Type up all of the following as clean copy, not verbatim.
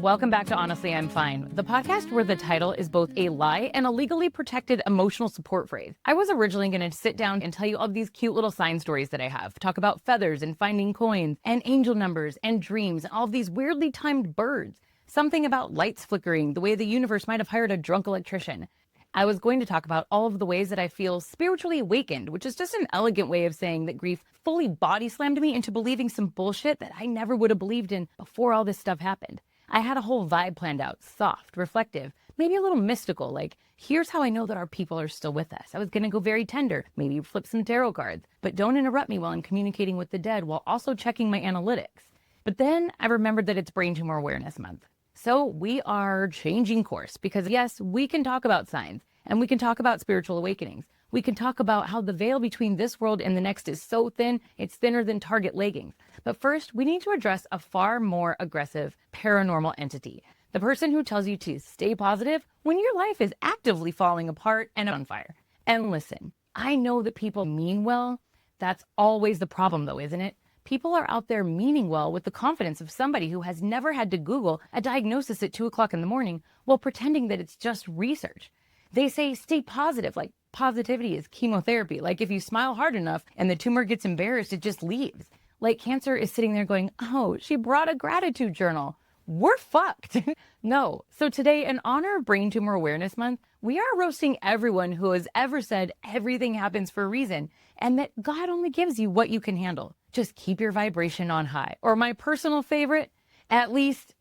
Welcome back to Honestly, I'm Fine, the podcast where the title is both a lie and a legally protected emotional support phrase. I was originally going to sit down and tell you all these cute little sign stories that I have, talk about feathers and finding coins and angel numbers and dreams and all of these weirdly timed birds, something about lights flickering, the way the universe might have hired a drunk electrician. I was going to talk about all of the ways that I feel spiritually awakened, which is just an elegant way of saying that grief fully body slammed me into believing some bullshit that I never would have believed in before all this stuff happened. I had a whole vibe planned out, soft, reflective, maybe a little mystical, like, here's how I know that our people are still with us. I was going to go very tender, maybe flip some tarot cards, but don't interrupt me while I'm communicating with the dead while also checking my analytics. But then I remembered that it's Brain Tumor Awareness Month. So we are changing course because yes, we can talk about signs and we can talk about spiritual awakenings. We can talk about how the veil between this world and the next is so thin, it's thinner than Target leggings. But first, we need to address a far more aggressive paranormal entity. The person who tells you to stay positive when your life is actively falling apart and on fire. And listen, I know that people mean well. That's always the problem though, isn't it? People are out there meaning well with the confidence of somebody who has never had to Google a diagnosis at 2 o'clock in the morning while pretending that it's just research. They say stay positive, like positivity is chemotherapy. Like if you smile hard enough and the tumor gets embarrassed, it just leaves. Like cancer is sitting there going, oh, she brought a gratitude journal. We're fucked. No. So today, in honor of Brain Tumor Awareness Month, we are roasting everyone who has ever said everything happens for a reason and that God only gives you what you can handle. Just keep your vibration on high. Or my personal favorite, at least,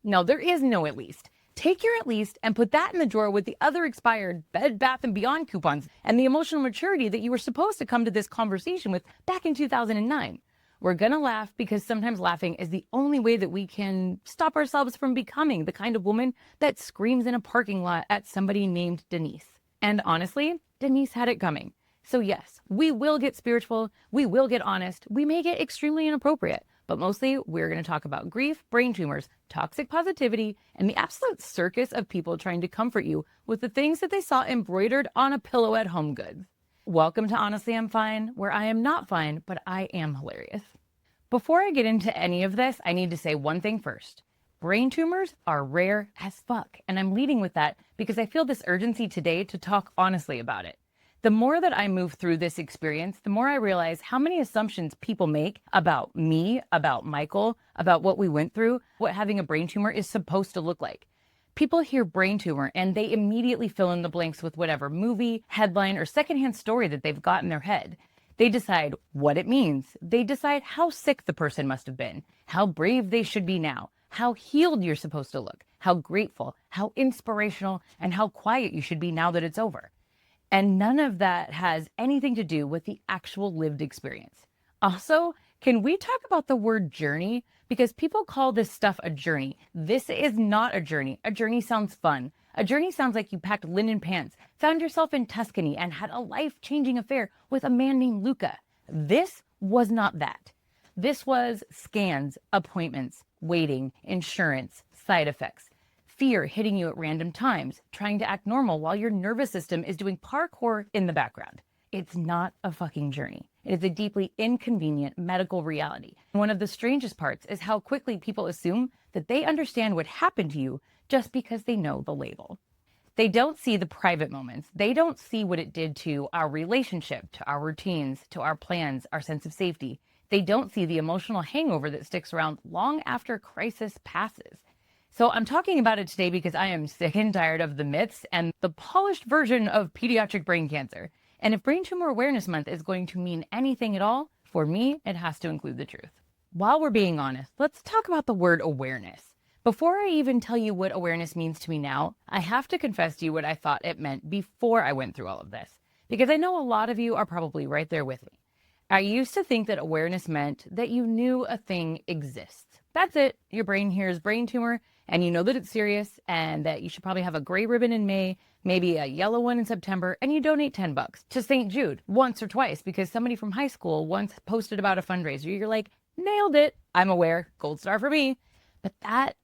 no, there is no at least. Take your at least and put that in the drawer with the other expired Bed Bath & Beyond coupons and the emotional maturity that you were supposed to come to this conversation with back in 2009. We're gonna laugh because sometimes laughing is the only way that we can stop ourselves from becoming the kind of woman that screams in a parking lot at somebody named Denise. And honestly, Denise had it coming. So yes, we will get spiritual, we will get honest, we may get extremely inappropriate, but mostly we're going to talk about grief, brain tumors, toxic positivity, and the absolute circus of people trying to comfort you with the things that they saw embroidered on a pillow at Home Goods. Welcome to Honestly, I'm Fine, where I am not fine, but I am hilarious. Before I get into any of this, I need to say one thing first. Brain tumors are rare as fuck, and I'm leading with that because I feel this urgency today to talk honestly about it. The more that I move through this experience, the more I realize how many assumptions people make about me, about Michael, about what we went through, what having a brain tumor is supposed to look like. People hear brain tumor and they immediately fill in the blanks with whatever movie, headline, or secondhand story that they've got in their head. They decide what it means. They decide how sick the person must have been, how brave they should be now, how healed you're supposed to look, how grateful, how inspirational, and how quiet you should be now that it's over. And none of that has anything to do with the actual lived experience. Also, can we talk about the word journey? Because people call this stuff a journey. This is not a journey. A journey sounds fun. A journey sounds like you packed linen pants, found yourself in Tuscany, and had a life-changing affair with a man named Luca. This was not that. This was scans, appointments, waiting, insurance, side effects. Fear hitting you at random times, trying to act normal while your nervous system is doing parkour in the background. It's not a fucking journey. It is a deeply inconvenient medical reality. One of the strangest parts is how quickly people assume that they understand what happened to you just because they know the label. They don't see the private moments. They don't see what it did to our relationship, to our routines, to our plans, our sense of safety. They don't see the emotional hangover that sticks around long after crisis passes. So I'm talking about it today because I am sick and tired of the myths and the polished version of pediatric brain cancer. And if Brain Tumor Awareness Month is going to mean anything at all, for me, it has to include the truth. While we're being honest, let's talk about the word awareness. Before I even tell you what awareness means to me now, I have to confess to you what I thought it meant before I went through all of this. Because I know a lot of you are probably right there with me. I used to think that awareness meant that you knew a thing exists. That's it. Your brain hears brain tumor, and you know that it's serious and that you should probably have a gray ribbon in May, maybe a yellow one in September, and you donate $10 to St. Jude once or twice because somebody from high school once posted about a fundraiser. You're like, nailed it. I'm aware. Gold star for me. But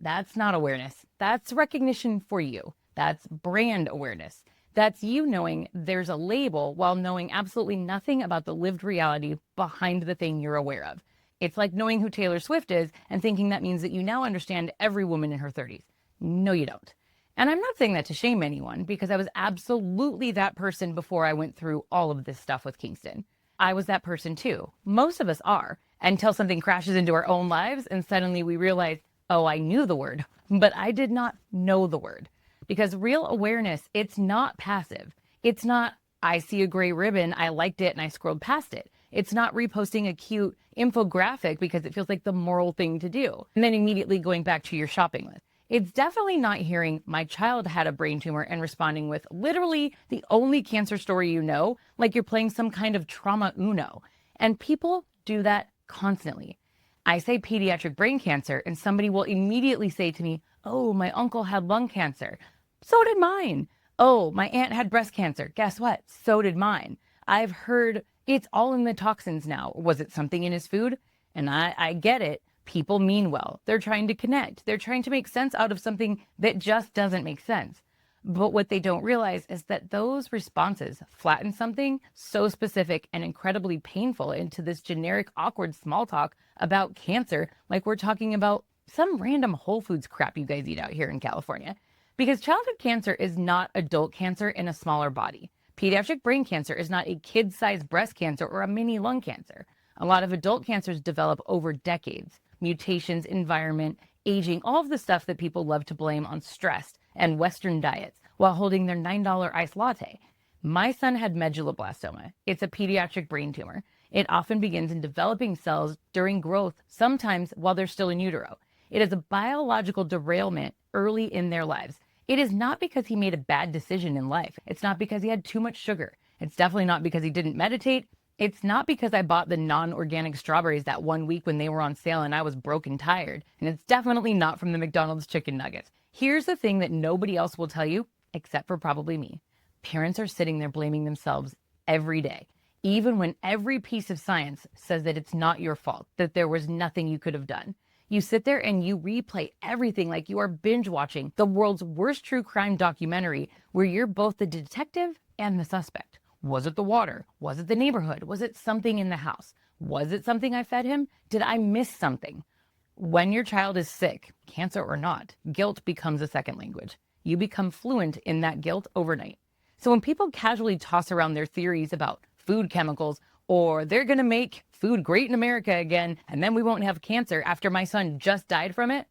that's not awareness. That's recognition for you. That's brand awareness. That's you knowing there's a label while knowing absolutely nothing about the lived reality behind the thing you're aware of. It's like knowing who Taylor Swift is and thinking that means that you now understand every woman in her 30s. No, you don't. And I'm not saying that to shame anyone, because I was absolutely that person before I went through all of this stuff with Kingston. I was that person too. Most of us are, until something crashes into our own lives and suddenly we realize, oh, I knew the word, but I did not know the word. Because real awareness, it's not passive. It's not, I see a gray ribbon, I liked it, and I scrolled past it. It's not reposting a cute infographic because it feels like the moral thing to do, and then immediately going back to your shopping list. It's definitely not hearing my child had a brain tumor and responding with literally the only cancer story you know, like you're playing some kind of trauma Uno. And people do that constantly. I say pediatric brain cancer, and somebody will immediately say to me, oh, my uncle had lung cancer. So did mine. Oh, my aunt had breast cancer. Guess what? So did mine. I've heard it's all in the toxins now. Was it something in his food? And I get it. People mean well. They're trying to connect. They're trying to make sense out of something that just doesn't make sense. But what they don't realize is that those responses flatten something so specific and incredibly painful into this generic, awkward small talk about cancer, like we're talking about some random Whole Foods crap you guys eat out here in California. Because childhood cancer is not adult cancer in a smaller body. Pediatric brain cancer is not a kid-sized breast cancer or a mini lung cancer. A lot of adult cancers develop over decades. Mutations, environment, aging, all of the stuff that people love to blame on stress and Western diets while holding their $9 iced latte. My son had medulloblastoma. It's a pediatric brain tumor. It often begins in developing cells during growth, sometimes while they're still in utero. It is a biological derailment early in their lives. It is not because he made a bad decision in life. It's not because he had too much sugar. It's definitely not because he didn't meditate. It's not because I bought the non-organic strawberries that one week when they were on sale and I was broke and tired. And it's definitely not from the McDonald's chicken nuggets. Here's the thing that nobody else will tell you, except for probably me. Parents are sitting there blaming themselves every day, even when every piece of science says that it's not your fault, that there was nothing you could have done. You sit there and you replay everything like you are binge watching the world's worst true crime documentary where you're both the detective and the suspect. Was it the water? Was it the neighborhood? Was it something in the house? Was it something I fed him? Did I miss something? When your child is sick, cancer or not, guilt becomes a second language. You become fluent in that guilt overnight. So when people casually toss around their theories about food chemicals, or they're going to make food great in America again, and then we won't have cancer after my son just died from it,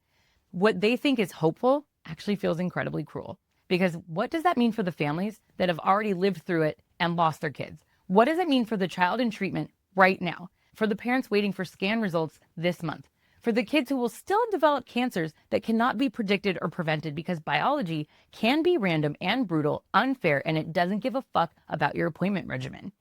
what they think is hopeful actually feels incredibly cruel. Because what does that mean for the families that have already lived through it and lost their kids? What does it mean for the child in treatment right now? For the parents waiting for scan results this month? For the kids who will still develop cancers that cannot be predicted or prevented because biology can be random and brutal, unfair, and it doesn't give a fuck about your appointment regimen.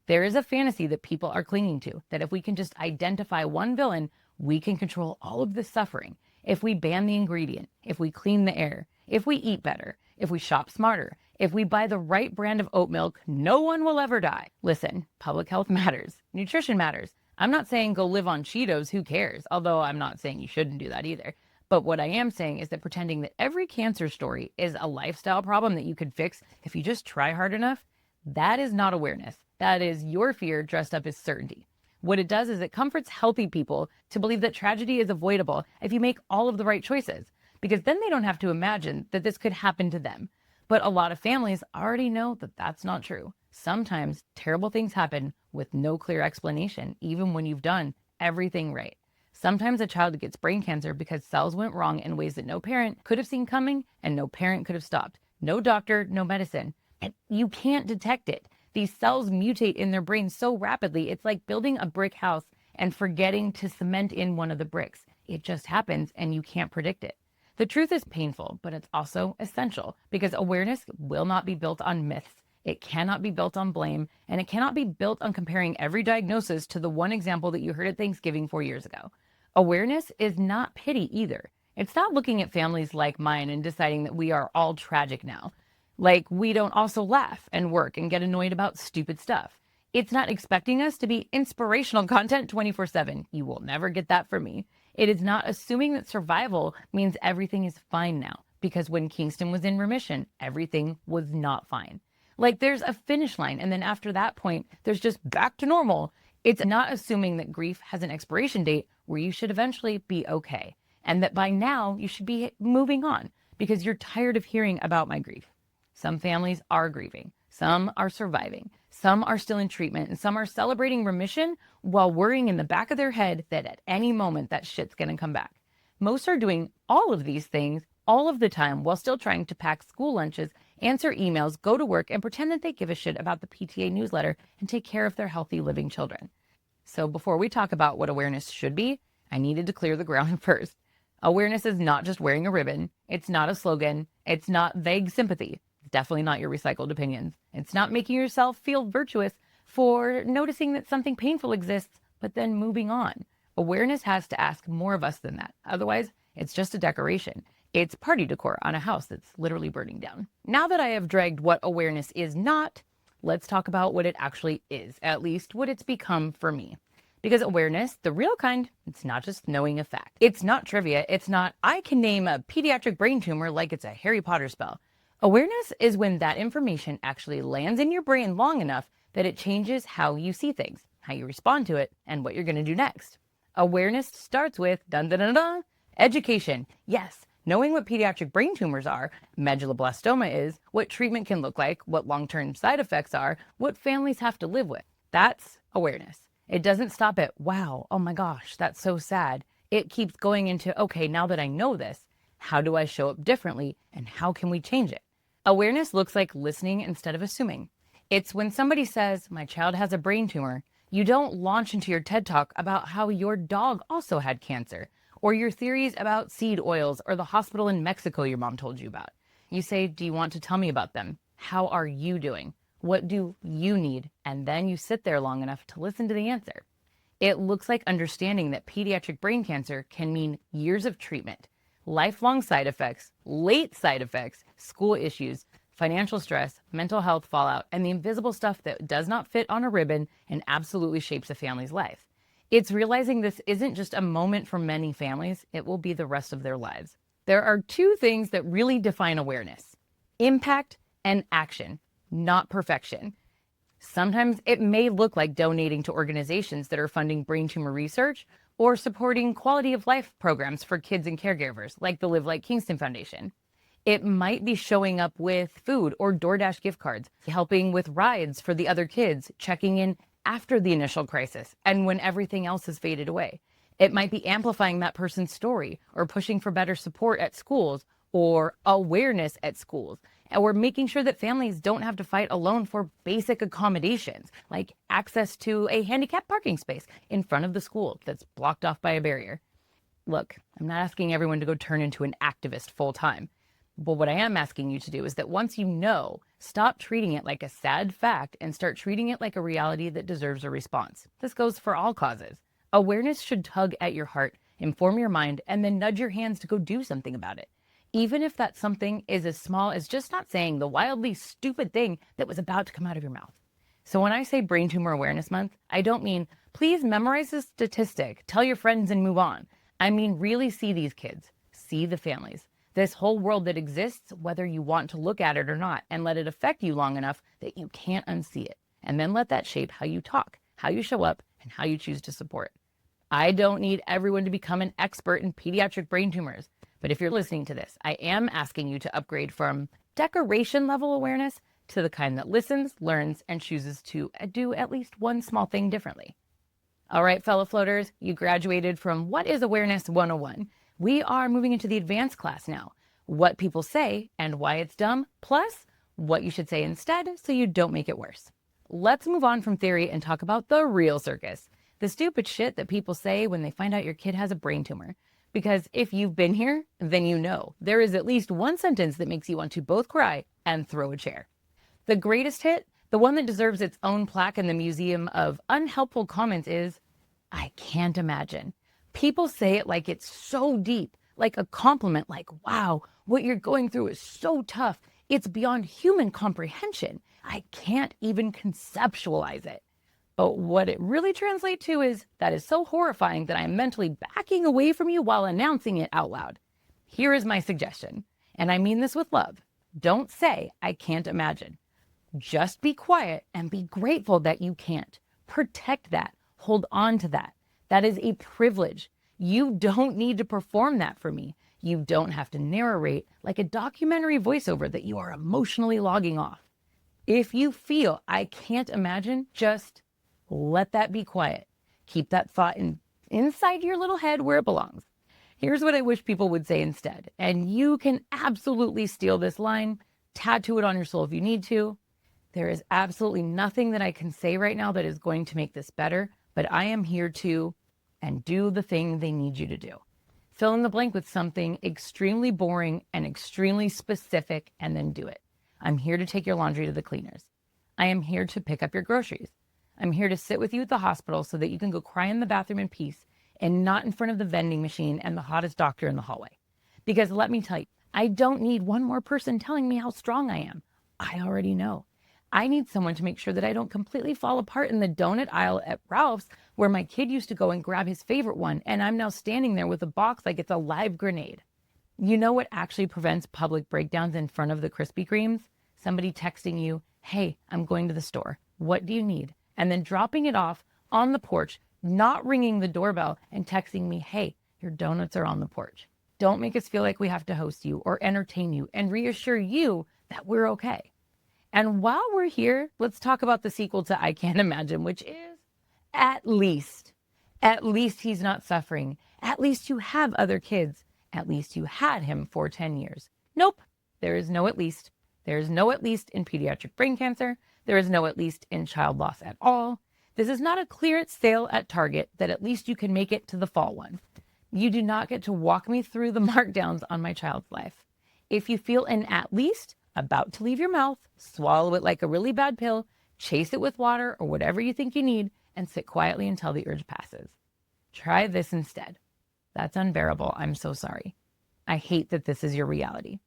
There is a fantasy that people are clinging to, that if we can just identify one villain, we can control all of this suffering. If we ban the ingredient, if we clean the air, if we eat better, if we shop smarter, if we buy the right brand of oat milk, no one will ever die. Listen, public health matters. Nutrition matters. I'm not saying go live on Cheetos, who cares? Although I'm not saying you shouldn't do that either. But what I am saying is that pretending that every cancer story is a lifestyle problem that you could fix if you just try hard enough, that is not awareness. That is your fear dressed up as certainty. What it does is it comforts healthy people to believe that tragedy is avoidable if you make all of the right choices, because then they don't have to imagine that this could happen to them. But a lot of families already know that that's not true. Sometimes terrible things happen with no clear explanation, even when you've done everything right. Sometimes a child gets brain cancer because cells went wrong in ways that no parent could have seen coming and no parent could have stopped. No doctor, no medicine. And you can't detect it. These cells mutate in their brain so rapidly, it's like building a brick house and forgetting to cement in one of the bricks. It just happens and you can't predict it. The truth is painful, but it's also essential because awareness will not be built on myths. It cannot be built on blame, and it cannot be built on comparing every diagnosis to the one example that you heard at Thanksgiving 4 years ago. Awareness is not pity either. It's not looking at families like mine and deciding that we are all tragic now. Like we don't also laugh and work and get annoyed about stupid stuff. It's not expecting us to be inspirational content 24/7. You will never get that from me. It is not assuming that survival means everything is fine now, because when Kingston was in remission, everything was not fine. Like there's a finish line, and then after that point, there's just back to normal. It's not assuming that grief has an expiration date where you should eventually be okay, and that by now you should be moving on because you're tired of hearing about my grief. Some families are grieving, some are surviving, some are still in treatment, and some are celebrating remission while worrying in the back of their head that at any moment that shit's gonna come back. Most are doing all of these things all of the time while still trying to pack school lunches, answer emails, go to work, and pretend that they give a shit about the PTA newsletter and take care of their healthy living children. So before we talk about what awareness should be, I needed to clear the ground first. Awareness is not just wearing a ribbon. It's not a slogan. It's not vague sympathy. It's definitely not your recycled opinions. It's not making yourself feel virtuous for noticing that something painful exists, but then moving on. Awareness has to ask more of us than that. Otherwise, it's just a decoration. It's party decor on a house that's literally burning down. Now that I have dragged what awareness is not, let's talk about what it actually is, at least what it's become for me. Because awareness, the real kind, it's not just knowing a fact. It's not trivia. It's not, I can name a pediatric brain tumor like it's a Harry Potter spell. Awareness is when that information actually lands in your brain long enough that it changes how you see things, how you respond to it, and what you're going to do next. Awareness starts with, dun-dun-dun-dun, education. Yes, knowing what pediatric brain tumors are, medulloblastoma is, what treatment can look like, what long-term side effects are, what families have to live with. That's awareness. It doesn't stop at, wow, oh my gosh, that's so sad. It keeps going into, okay, now that I know this, how do I show up differently and how can we change it? Awareness looks like listening instead of assuming. It's when somebody says, my child has a brain tumor, you don't launch into your TED Talk about how your dog also had cancer, or your theories about seed oils or the hospital in Mexico your mom told you about. You say, do you want to tell me about them? How are you doing? What do you need? And then you sit there long enough to listen to the answer. It looks like understanding that pediatric brain cancer can mean years of treatment, lifelong side effects, late side effects, school issues, financial stress, mental health fallout, and the invisible stuff that does not fit on a ribbon and absolutely shapes a family's life. It's realizing this isn't just a moment for many families, it will be the rest of their lives. There are two things that really define awareness: impact and action, not perfection. Sometimes it may look like donating to organizations that are funding brain tumor research or supporting quality of life programs for kids and caregivers, like the Live Like Kingston Foundation. It might be showing up with food or DoorDash gift cards, helping with rides for the other kids, checking in after the initial crisis and when everything else has faded away. It might be amplifying that person's story or pushing for better support at schools or awareness at schools, or making sure that families don't have to fight alone for basic accommodations, like access to a handicapped parking space in front of the school that's blocked off by a barrier. Look, I'm not asking everyone to go turn into an activist full time. But what I am asking you to do is that once you know, stop treating it like a sad fact and start treating it like a reality that deserves a response. This goes for all causes. Awareness should tug at your heart, inform your mind, and then nudge your hands to go do something about it. Even if that something is as small as just not saying the wildly stupid thing that was about to come out of your mouth. So when I say Brain Tumor Awareness Month, I don't mean, please memorize this statistic, tell your friends and move on. I mean, really see these kids, see the families. This whole world that exists, whether you want to look at it or not, and let it affect you long enough that you can't unsee it. And then let that shape how you talk, how you show up, and how you choose to support. I don't need everyone to become an expert in pediatric brain tumors. But if you're listening to this, I am asking you to upgrade from decoration level awareness to the kind that listens, learns, and chooses to do at least one small thing differently. All right, fellow floaters, you graduated from What is Awareness 101. We are moving into the advanced class now. What people say and why it's dumb, plus what you should say instead so you don't make it worse. Let's move on from theory and talk about the real circus. The stupid shit that people say when they find out your kid has a brain tumor. Because if you've been here, then you know there is at least one sentence that makes you want to both cry and throw a chair. The greatest hit, the one that deserves its own plaque in the Museum of Unhelpful Comments is, I can't imagine. People say it like it's so deep, like a compliment, like, wow, what you're going through is so tough. It's beyond human comprehension. I can't even conceptualize it. But what it really translates to is, that is so horrifying that I'm mentally backing away from you while announcing it out loud. Here is my suggestion, and I mean this with love. Don't say, I can't imagine. Just be quiet and be grateful that you can't. Protect that. Hold on to that. That is a privilege. You don't need to perform that for me. You don't have to narrate like a documentary voiceover that you are emotionally logging off. If you feel I can't imagine, just let that be quiet. Keep that thought inside your little head where it belongs. Here's what I wish people would say instead. And you can absolutely steal this line, tattoo it on your soul if you need to. There is absolutely nothing that I can say right now that is going to make this better, but I am here to, and do the thing they need you to do. Fill in the blank with something extremely boring and extremely specific, and then do it. I'm here to take your laundry to the cleaners. I am here to pick up your groceries. I'm here to sit with you at the hospital so that you can go cry in the bathroom in peace and not in front of the vending machine and the hottest doctor in the hallway. Because let me tell you, I don't need one more person telling me how strong I am. I already know. I need someone to make sure that I don't completely fall apart in the donut aisle at Ralph's where my kid used to go and grab his favorite one, and I'm now standing there with a box like it's a live grenade. You know what actually prevents public breakdowns in front of the Krispy Kremes? Somebody texting you, hey, I'm going to the store. What do you need? And then dropping it off on the porch, not ringing the doorbell and texting me, hey, your donuts are on the porch. Don't make us feel like we have to host you or entertain you and reassure you that we're okay. And while we're here, let's talk about the sequel to I Can't Imagine, which is at least he's not suffering. At least you have other kids. At least you had him for 10 years. Nope, there is no at least. There is no at least in pediatric brain cancer. There is no at least in child loss at all. This is not a clearance sale at Target that at least you can make it to the fall one. You do not get to walk me through the markdowns on my child's life. If you feel an at least about to leave your mouth, swallow it like a really bad pill, chase it with water or whatever you think you need, and sit quietly until the urge passes. Try this instead. That's unbearable. I'm so sorry. I hate that this is your reality.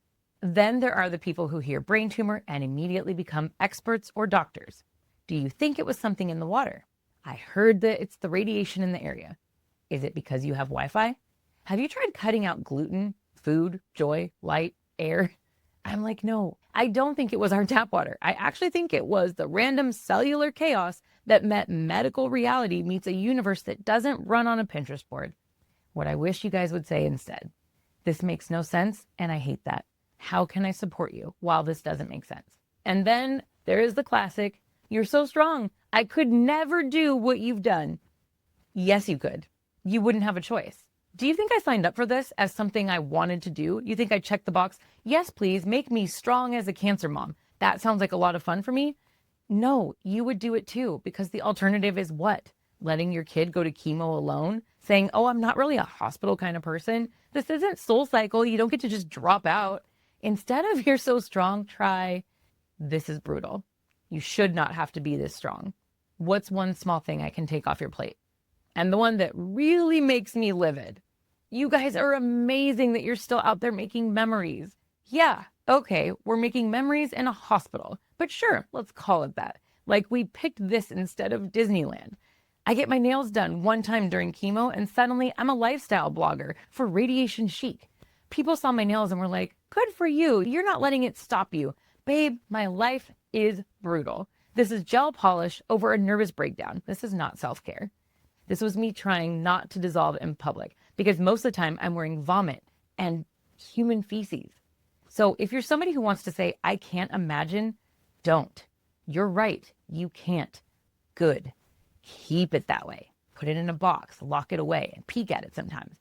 Then there are the people who hear brain tumor and immediately become experts or doctors. Do you think it was something in the water? I heard that it's the radiation in the area. Is it because you have Wi-Fi? Have you tried cutting out gluten, food, joy, light, air? I'm like, no, I don't think it was our tap water. I actually think it was the random cellular chaos that met medical reality meets a universe that doesn't run on a Pinterest board. What I wish you guys would say instead, this makes no sense and I hate that. How can I support you while this doesn't make sense? And then there is the classic, you're so strong. I could never do what you've done. Yes, you could. You wouldn't have a choice. Do you think I signed up for this as something I wanted to do? You think I checked the box? Yes, please, make me strong as a cancer mom. That sounds like a lot of fun for me. No, you would do it too, because the alternative is what? Letting your kid go to chemo alone? Saying, oh, I'm not really a hospital kind of person. This isn't Soul Cycle. You don't get to just drop out. Instead of you're so strong, try, this is brutal. You should not have to be this strong. What's one small thing I can take off your plate? And the one that really makes me livid. You guys are amazing that you're still out there making memories. Yeah, okay, we're making memories in a hospital. But sure, let's call it that. Like we picked this instead of Disneyland. I get my nails done one time during chemo and suddenly I'm a lifestyle blogger for Radiation Chic. People saw my nails and were like, good for you. You're not letting it stop you. Babe, my life is brutal. This is gel polish over a nervous breakdown. This is not self-care. This was me trying not to dissolve in public because most of the time I'm wearing vomit and human feces. So if you're somebody who wants to say, I can't imagine, don't. You're right. You can't. Good. Keep it that way. Put it in a box, lock it away, and peek at it sometimes.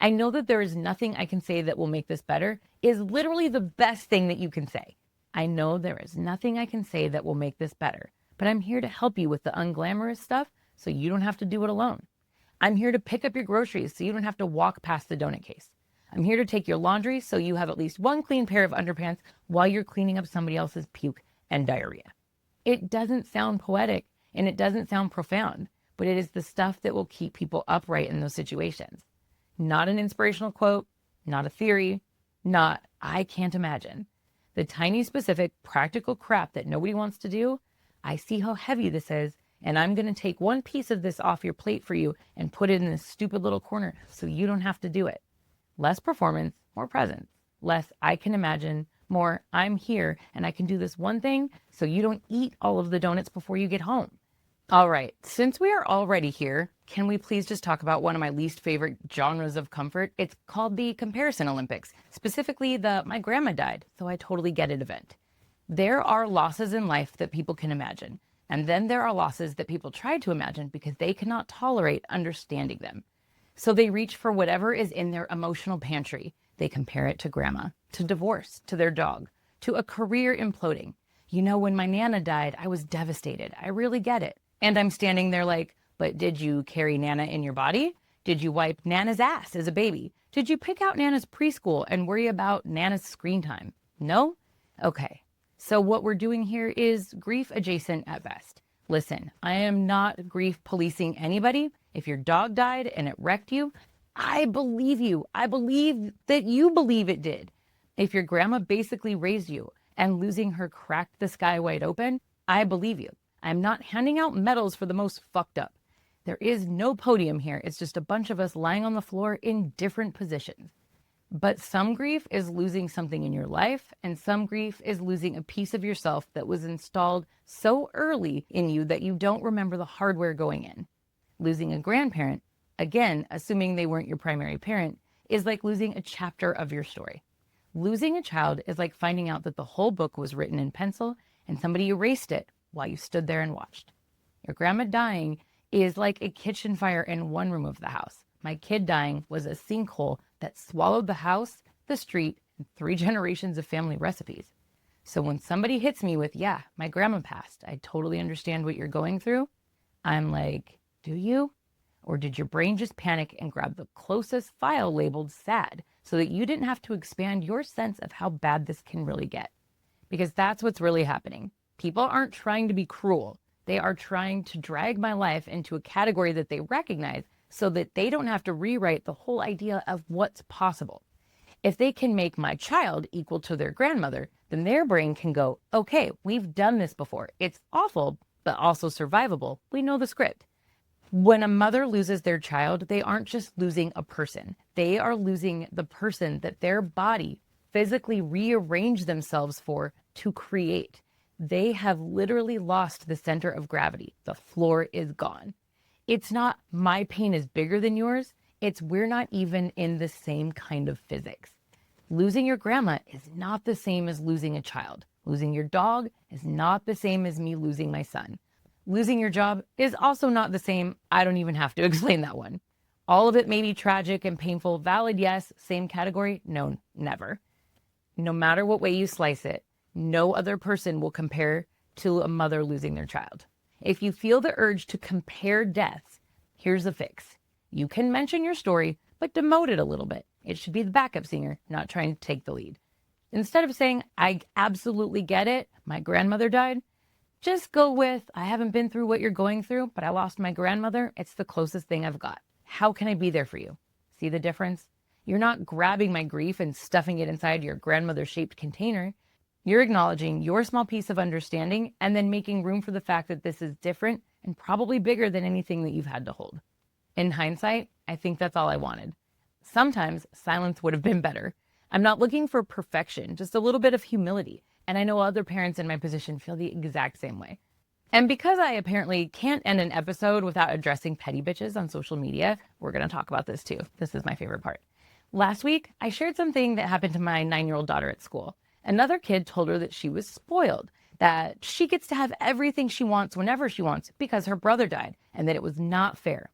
I know that there is nothing I can say that will make this better is literally the best thing that you can say. I know there is nothing I can say that will make this better, but I'm here to help you with the unglamorous stuff so you don't have to do it alone. I'm here to pick up your groceries so you don't have to walk past the donut case. I'm here to take your laundry so you have at least one clean pair of underpants while you're cleaning up somebody else's puke and diarrhea. It doesn't sound poetic and it doesn't sound profound, but it is the stuff that will keep people upright in those situations. Not an inspirational quote, not a theory, not I can't imagine. The tiny specific practical crap that nobody wants to do, I see how heavy this is, and I'm going to take one piece of this off your plate for you and put it in this stupid little corner so you don't have to do it. Less performance, more presence. Less I can imagine, more I'm here and I can do this one thing so you don't eat all of the donuts before you get home. All right, since we are already here, can we please just talk about one of my least favorite genres of comfort? It's called the Comparison Olympics, specifically the My Grandma Died, so I totally get it event. There are losses in life that people can imagine, and then there are losses that people try to imagine because they cannot tolerate understanding them. So they reach for whatever is in their emotional pantry. They compare it to grandma, to divorce, to their dog, to a career imploding. You know, when my Nana died, I was devastated. I really get it. And I'm standing there like, but did you carry Nana in your body? Did you wipe Nana's ass as a baby? Did you pick out Nana's preschool and worry about Nana's screen time? No? Okay. So what we're doing here is grief adjacent at best. Listen, I am not grief policing anybody. If your dog died and it wrecked you, I believe you. I believe that you believe it did. If your grandma basically raised you and losing her cracked the sky wide open, I believe you. I'm not handing out medals for the most fucked up. There is no podium here. It's just a bunch of us lying on the floor in different positions. But some grief is losing something in your life, and some grief is losing a piece of yourself that was installed so early in you that you don't remember the hardware going in. Losing a grandparent, again, assuming they weren't your primary parent, is like losing a chapter of your story. Losing a child is like finding out that the whole book was written in pencil and somebody erased it while you stood there and watched. Your grandma dying is like a kitchen fire in one room of the house. My kid dying was a sinkhole that swallowed the house, the street, and 3 generations of family recipes. So when somebody hits me with, yeah, my grandma passed, I totally understand what you're going through, I'm like, do you? Or did your brain just panic and grab the closest file labeled sad so that you didn't have to expand your sense of how bad this can really get? Because that's what's really happening. People aren't trying to be cruel. They are trying to drag my life into a category that they recognize so that they don't have to rewrite the whole idea of what's possible. If they can make my child equal to their grandmother, then their brain can go, okay, we've done this before. It's awful, but also survivable. We know the script. When a mother loses their child, they aren't just losing a person. They are losing the person that their body physically rearranged themselves for to create. They have literally lost the center of gravity. The floor is gone. It's not my pain is bigger than yours. It's we're not even in the same kind of physics. Losing your grandma is not the same as losing a child. Losing your dog is not the same as me losing my son. Losing your job is also not the same. I don't even have to explain that one. All of it may be tragic and painful. Valid, yes. Same category? No, never. No matter what way you slice it, no other person will compare to a mother losing their child. If you feel the urge to compare deaths, here's the fix. You can mention your story, but demote it a little bit. It should be the backup singer, not trying to take the lead. Instead of saying, I absolutely get it, my grandmother died, just go with, I haven't been through what you're going through, but I lost my grandmother. It's the closest thing I've got. How can I be there for you? See the difference? You're not grabbing my grief and stuffing it inside your grandmother-shaped container. You're acknowledging your small piece of understanding and then making room for the fact that this is different and probably bigger than anything that you've had to hold. In hindsight, I think that's all I wanted. Sometimes silence would have been better. I'm not looking for perfection, just a little bit of humility. And I know other parents in my position feel the exact same way. And because I apparently can't end an episode without addressing petty bitches on social media, we're going to talk about this too. This is my favorite part. Last week, I shared something that happened to my 9-year-old daughter at school. Another kid told her that she was spoiled, that she gets to have everything she wants whenever she wants because her brother died, and that it was not fair.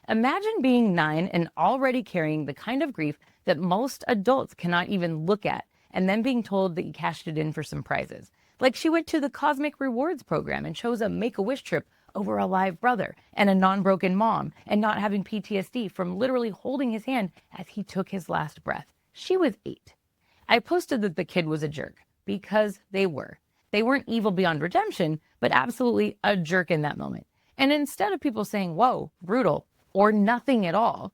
Imagine being 9 and already carrying the kind of grief that most adults cannot even look at, and then being told that you cashed it in for some prizes. Like she went to the Cosmic Rewards program and chose a Make-A-Wish trip over a live brother and a non-broken mom and not having PTSD from literally holding his hand as he took his last breath. She was 8. I posted that the kid was a jerk because they were. They weren't evil beyond redemption, but absolutely a jerk in that moment. And instead of people saying, whoa, brutal, or nothing at all,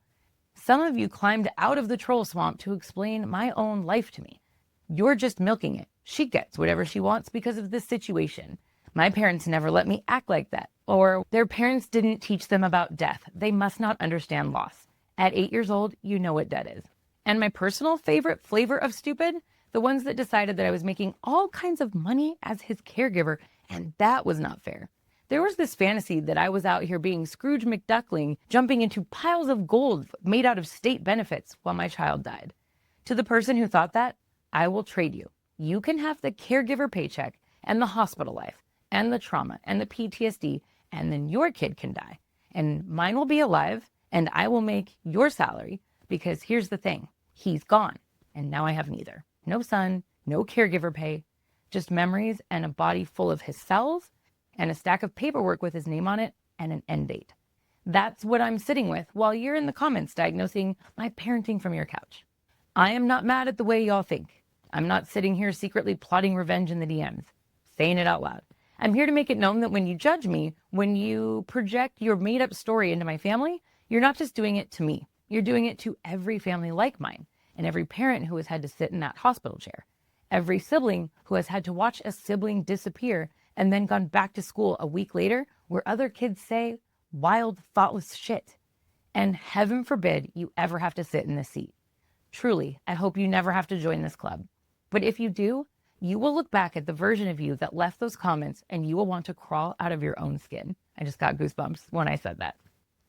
some of you climbed out of the troll swamp to explain my own life to me. You're just milking it. She gets whatever she wants because of this situation. My parents never let me act like that. Or their parents didn't teach them about death. They must not understand loss. At 8 years old, you know what death is. And my personal favorite flavor of stupid, the ones that decided that I was making all kinds of money as his caregiver, and that was not fair. There was this fantasy that I was out here being Scrooge McDuckling, jumping into piles of gold made out of state benefits while my child died. To the person who thought that, I will trade you. You can have the caregiver paycheck and the hospital life and the trauma and the PTSD, and then your kid can die. And mine will be alive, and I will make your salary, because here's the thing. He's gone, and now I have neither. No son, no caregiver pay, just memories and a body full of his cells and a stack of paperwork with his name on it and an end date. That's what I'm sitting with while you're in the comments diagnosing my parenting from your couch. I am not mad at the way y'all think. I'm not sitting here secretly plotting revenge in the DMs, saying it out loud. I'm here to make it known that when you judge me, when you project your made-up story into my family, you're not just doing it to me. You're doing it to every family like mine, and every parent who has had to sit in that hospital chair, every sibling who has had to watch a sibling disappear and then gone back to school a week later where other kids say wild, thoughtless shit. And heaven forbid you ever have to sit in this seat. Truly, I hope you never have to join this club. But if you do, you will look back at the version of you that left those comments and you will want to crawl out of your own skin. I just got goosebumps when I said that.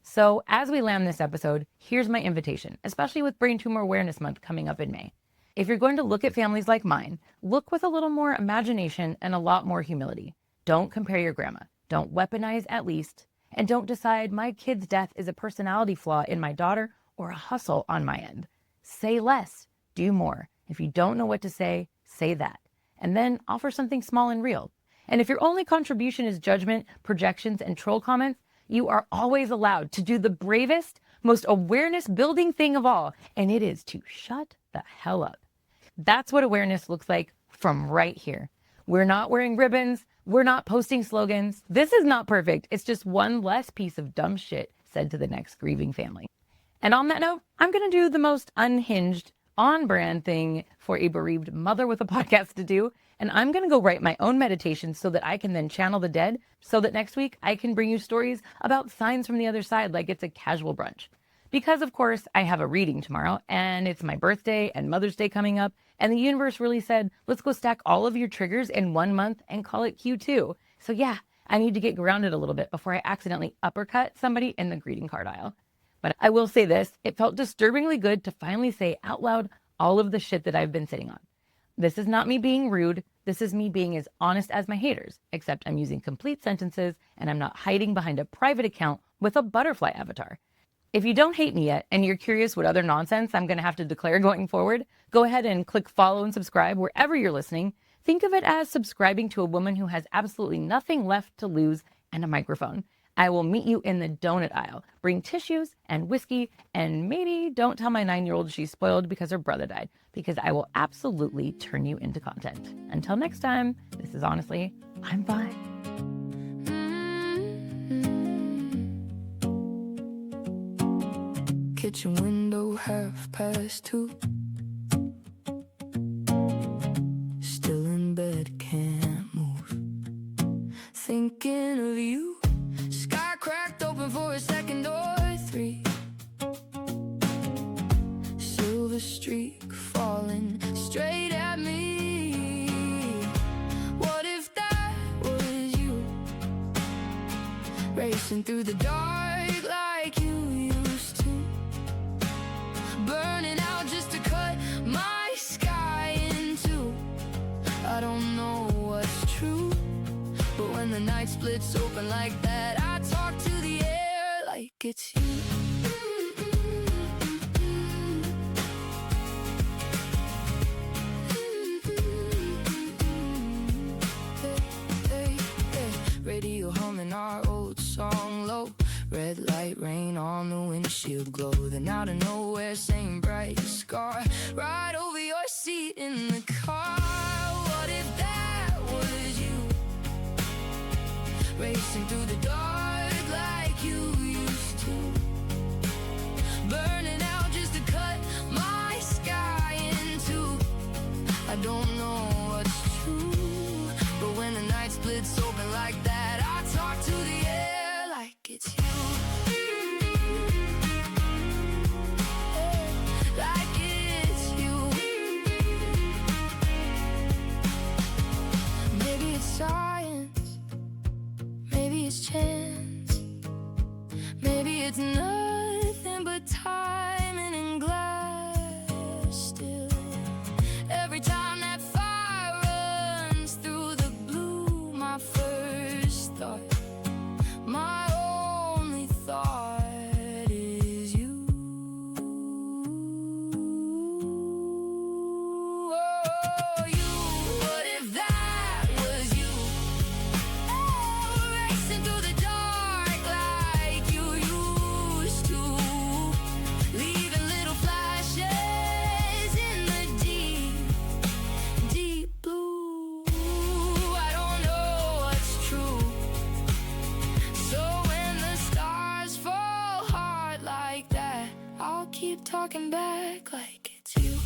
So as we land this episode, here's my invitation, especially with Brain Tumor Awareness Month coming up in May. If you're going to look at families like mine, look with a little more imagination and a lot more humility. Don't compare your grandma. Don't weaponize at least. And don't decide my kid's death is a personality flaw in my daughter or a hustle on my end. Say less, do more. If you don't know what to say that. And then offer something small and real. And if your only contribution is judgment, projections, and troll comments, you are always allowed to do the bravest, most awareness-building thing of all, and it is to shut the hell up. That's what awareness looks like from right here. We're not wearing ribbons. We're not posting slogans. This is not perfect. It's just one less piece of dumb shit said to the next grieving family. And on that note, I'm going to do the most unhinged, on-brand thing for a bereaved mother with a podcast to do. And I'm going to go write my own meditation so that I can then channel the dead, so that next week I can bring you stories about signs from the other side like it's a casual brunch. Because, of course, I have a reading tomorrow, and it's my birthday and Mother's Day coming up, and the universe really said, let's go stack all of your triggers in 1 month and call it Q2. So yeah, I need to get grounded a little bit before I accidentally uppercut somebody in the greeting card aisle. But I will say this, it felt disturbingly good to finally say out loud all of the shit that I've been sitting on. This is not me being rude. This is me being as honest as my haters, except I'm using complete sentences and I'm not hiding behind a private account with a butterfly avatar. If you don't hate me yet and you're curious what other nonsense I'm going to have to declare going forward, go ahead and click follow and subscribe wherever you're listening. Think of it as subscribing to a woman who has absolutely nothing left to lose and a microphone. I will meet you in the donut aisle. Bring tissues and whiskey, and maybe don't tell my 9-year-old she's spoiled because her brother died, because I will absolutely turn you into content. Until next time, this is honestly, I'm fine. Kitchen window 2:30. Still in bed, can't move. Thinking of you. Sky cracked open for a second or 3. Silver streak falling straight at me. What if that was you? Racing through the dark like you used to. Burning out just to cut my sky in two. I don't know what's true, but when the night splits open like that, I talk to the air like it's you. Radio humming our old song low. Red light rain on the windshield glow. Then out of nowhere, same bright scar right over your seat in the car. What if that was you? Racing through the dark like you used to. Burning out just to cut my sky in two. I don't know what's true, but when the night splits open like that, I talk to the air like it's you. Like it's you. Maybe it's science, maybe it's I'll keep talking back like it's you.